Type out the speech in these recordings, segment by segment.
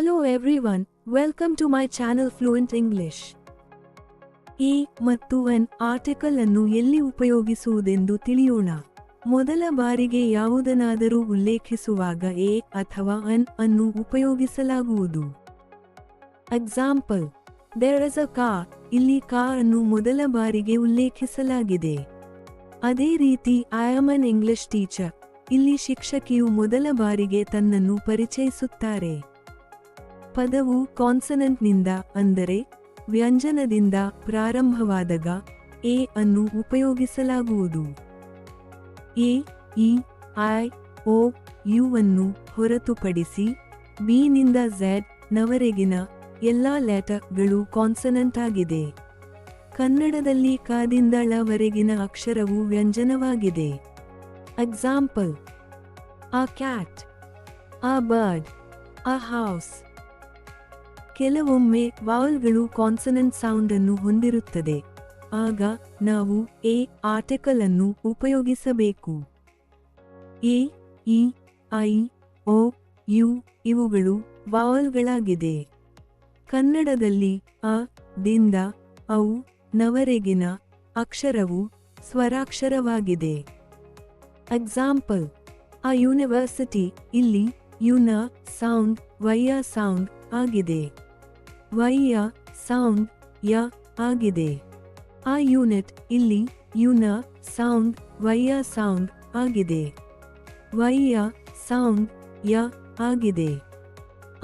Hello everyone, welcome to my channel Fluent English. A ಮತ್ತು an article ಅನ್ನು ಎಲ್ಲಿ ಉಪಯೋಗಿಸುವುದೆಂದು ತಿಳಿಯೋಣ. ಮೊದಲ ಬಾರಿಗೆ ಯಾವುದನ್ನಾದರೂ ಉಲ್ಲೇಖಿಸುವಾಗ ಎ ಅಥವಾ ಅನ್ ಅನ್ನು ಉಪಯೋಗಿಸಲಾಗುವುದು. Example, there is a car. ಇಲ್ಲಿ ಕಾರ್ ಅನ್ನು ಮೊದಲ ಬಾರಿಗೆ ಉಲ್ಲೇಖಿಸಲಾಗಿದೆ. ಅದೇ ರೀತಿ I am an English teacher. ಇಲ್ಲಿ ಶಿಕ್ಷಕಿಯು ಮೊದಲ ಬಾರಿಗೆ ತನ್ನನ್ನು ಪರಿಚಯಿಸುತ್ತಾರೆ. ಪದವು ಕಾನ್ಸನೆಂಟ್ನಿಂದ ಅಂದರೆ ವ್ಯಂಜನದಿಂದ ಪ್ರಾರಂಭವಾದಾಗ ಎ ಅನ್ನು ಉಪಯೋಗಿಸಲಾಗುವುದು. A, E, I, O, U ಅನ್ನು ಹೊರತುಪಡಿಸಿ ಬಿ ನಿಂದ ಝೆಡ್ ನವರೆಗಿನ ಎಲ್ಲ ಲೆಟರ್ಗಳು ಕಾನ್ಸನೆಂಟ್ ಆಗಿದೆ. ಕನ್ನಡದಲ್ಲಿ ಕದಿಂದ ಳ ವರೆಗಿನ ಅಕ್ಷರವು ವ್ಯಂಜನವಾಗಿದೆ. Example, a cat, a bird, a house. ಕೆಲವೊಮ್ಮೆ ವಾವಲ್ಗಳು ಕಾನ್ಸನೆಂಟ್ ಸೌಂಡ್ ಅನ್ನು ಹೊಂದಿರುತ್ತದೆ. ಆಗ ನಾವು ಎ ಆರ್ಟಿಕಲ್ ಅನ್ನು ಉಪಯೋಗಿಸಬೇಕು. A, E, I, O, U ಇವುಗಳು ವಾವಲ್ಗಳಾಗಿದೆ. ಕನ್ನಡದಲ್ಲಿ ಅ ದಿಂದ ಔ ನವರೆಗಿನ ಅಕ್ಷರವು ಸ್ವರಾಕ್ಷರವಾಗಿದೆ. Example, a university. ಇಲ್ಲಿ ಯುನ ಸೌಂಡ್ ವೈಯ ಸೌಂಡ್ ಆಗಿದೆ. ವೈಯ ಸೌಂಡ್ ಯ ಆಗಿದೆ. ಆ ಯೂನಿಟ್. ಇಲ್ಲಿ ಯುನ ಸೌಂಡ್ ವೈಯ ಸೌಂಡ್ ಆಗಿದೆ. ವೈಯ ಸೌಂಡ್ ಯ ಆಗಿದೆ.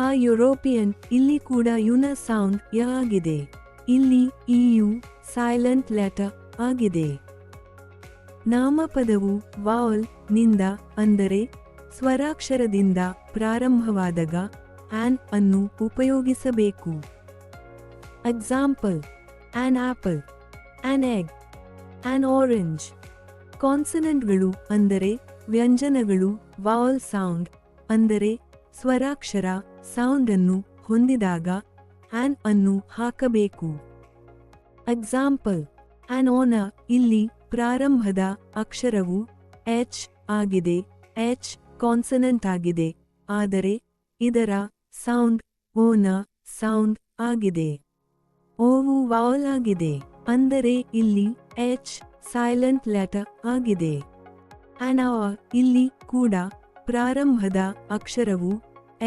ಆ ಯುರೋಪಿಯನ್. ಇಲ್ಲಿ ಕೂಡ ಯುನ ಸೌಂಡ್ ಯ ಆಗಿದೆ. ಇಲ್ಲಿ ಇಯು ಸೈಲೆಂಟ್ ಲೆಟರ್ ಆಗಿದೆ. ನಾಮಪದವು ವಾವಲ್ ನಿಂದ ಅಂದರೆ ಸ್ವರಾಕ್ಷರದಿಂದ ಪ್ರಾರಂಭವಾದಾಗ ಆನ್ ಅನ್ನು ಉಪಯೋಗಿಸಬೇಕು. Example, an apple, an egg, an orange. ಕಾನ್ಸನೆಂಟ್ಗಳು ಅಂದರೆ ವ್ಯಂಜನಗಳು ವಾವಲ್ ಸೌಂಡ್ ಅಂದರೆ ಸ್ವರಾಕ್ಷರ ಸೌಂಡ್ ಅನ್ನು ಹೊಂದಿದಾಗ ಆನ್ ಅನ್ನು ಹಾಕಬೇಕು. Example, on owner. ಇಲ್ಲಿ ಪ್ರಾರಂಭದ ಅಕ್ಷರವು ಎಚ್ ಆಗಿದೆ. ಎಚ್ ಕಾನ್ಸನೆಂಟ್ ಆಗಿದೆ, ಆದರೆ ಇದರ ಸೌಂಡ್ ಓನ ಸೌಂಡ್ ಆಗಿದೆ. ಓವು ವಾವಲ್ ಆಗಿದೆ, ಅಂದರೆ ಇಲ್ಲಿ ಎಚ್ ಸೈಲೆಂಟ್ ಲೆಟರ್ ಆಗಿದೆ. An hour. ಇಲ್ಲಿ ಕೂಡ ಪ್ರಾರಂಭದ ಅಕ್ಷರವು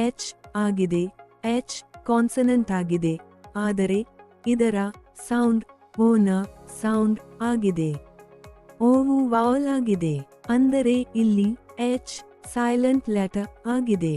ಎಚ್ ಆಗಿದೆ. ಎಚ್ ಕಾನ್ಸನೆಂಟ್ ಆಗಿದೆ, ಆದರೆ ಇದರ ಸೌಂಡ್ ಓನ ಸೌಂಡ್ ಆಗಿದೆ. ಓವು ವಾವಲ್ ಆಗಿದೆ, ಅಂದರೆ ಇಲ್ಲಿ ಎಚ್ ಸೈಲೆಂಟ್ ಲೆಟರ್ ಆಗಿದೆ.